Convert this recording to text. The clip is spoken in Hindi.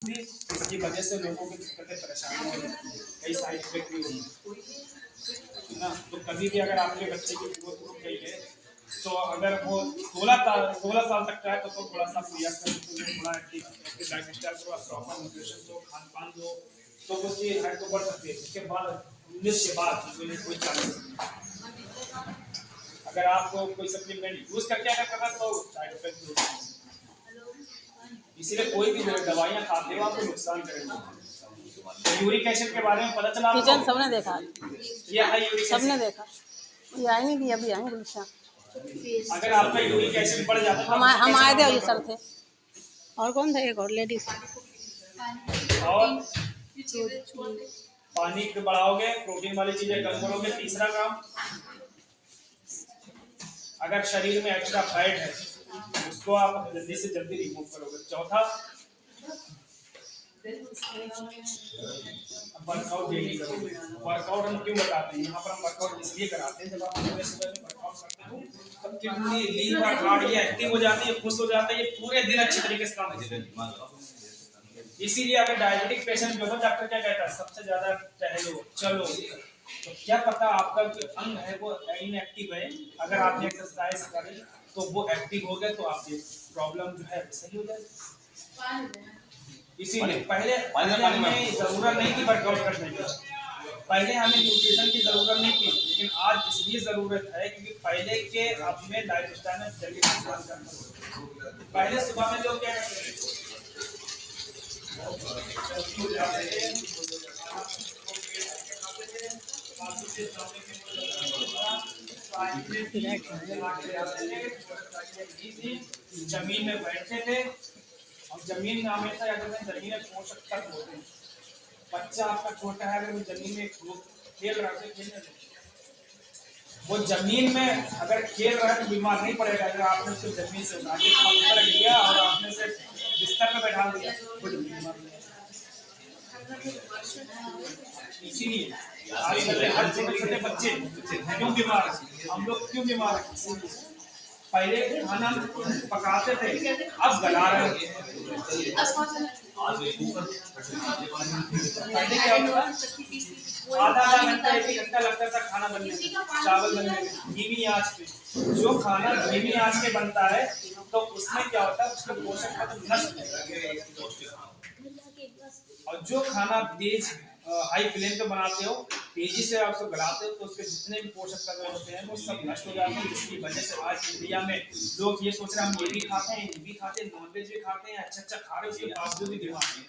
दूसरी, इसकी वजह से लोगों की दिक्कतें परेशानी हो जाती है, कई साइड इफेक्ट भी होती है ना। तो कभी भी अगर आपके बच्चे की ग्रोथ रुक गई है, तो अगर वो 16 साल तक का है तो थोड़ा सा प्रयास करें, थोड़ा एक्टिव लाइफ स्टाइल दो, प्रॉपर न्यूट्रिशन दो, खान पान दो, तो उसकी हाइट तो बढ़ सकती है। उसके बाद 19 के बाद कोई चांसेस नहीं। अगर आपको कोई सप्लीमेंट यूज करके अगर करना तो साइड इफेक्ट होता है, इसीलिए कोई भी दवाइयाँ खाते हो आपको नुकसान करेंगे। यूरिक एसिड के बारे में पता चला आपको? किचन सबने देखा, ये है यूरिक एसिड, सबने देखा। ये आई नहीं थी, अभी आएंगे गुलशन। अगर आपका यूरिक एसिड बढ़ जाता है हम आए थे और सर थे, और कौन था, एक और लेडीज। और पानी को बढ़ाओगे, प्रोटीन वाली चीजें कम करोगे। तीसरा काम, अगर शरीर में एक्स्ट्रा फैट है उसको आप जल्दी से जल्दी रिमूव करोगे। चौथा, वर्कआउट डेली करोगे। वर्कआउट हम क्यों बताते हैं, यहाँ पर हम वर्कआउट इसलिए कराते हैं, जब आप सुबह सुबह में वर्कआउट करते हो तब किडनी लीवर हार्ट ये एक्टिव हो जाती है, खुश हो जाता है, ये पूरे दिन अच्छी तरीके से काम करते हैं। इसीलिए अगर डायबिटिक पेशेंट जो है, डॉक्टर क्या कहता है, सबसे ज्यादा टहलो चलो। तो क्या पता आपका जो अंग है वो इनएक्टिव है, अगर आप एक्सरसाइज करें तो वो एक्टिव हो गए तो आपकी प्रॉब्लम जो है सही हो जाएगी। इसीलिए पहले हमें जरूरत नहीं थी वर्कआउट करने की, पहले हमें न्यूट्रिशन की जरूरत नहीं थी, लेकिन आज इसलिए जरूरत है क्योंकि पहले के अपने लाइफ स्टाइल में जल्दी। पहले सुबह में लोग क्या करते थे, जमीन में बैठते थे, और जमीन में हमेशा याद रखें, जमीन में पोषक तत्व होते हैं। बच्चा आपका छोटा है, अगर वो जमीन में खेल रहा है, खेलने दो। वो जमीन में अगर खेल रहा है तो बीमार नहीं पड़ेगा। अगर आपने उसको जमीन से उठा के पकड़ लिया और आपने से बिस्तर में बैठा दिया तो बीमार नहीं। इसीलिए आजकल हर छोटे छोटे बच्चे क्यों बीमार हैं, हम लोग क्यों बीमार हैं? पहले खाना पकाते थे, अब गला रहे हैं। पहले क्या होता था, आधा घंटा 1 घंटा लगता था खाना बनने में, चावल बनने में, धीमी आंच पे। जो खाना धीमी आंच पे बनता है तो उसमें क्या होता है, उसके पोषक तत्व नष्ट हो जाते हैं। और जो खाना तेज हाई फ्लेम पे बनाते हो, तेजी से आप सब गलाते हो, तो उसके जितने भी पोषक तत्व होते हैं वो सब नष्ट हो जाते हैं। जिसकी वजह से आज इंडिया में लोग ये सोच रहे हैं हम ये भी खाते हैं, ये भी खाते हैं, नॉनवेज भी खाते हैं, अच्छा खा रहे हैं, उसके बावजूद भी बीमार हैं।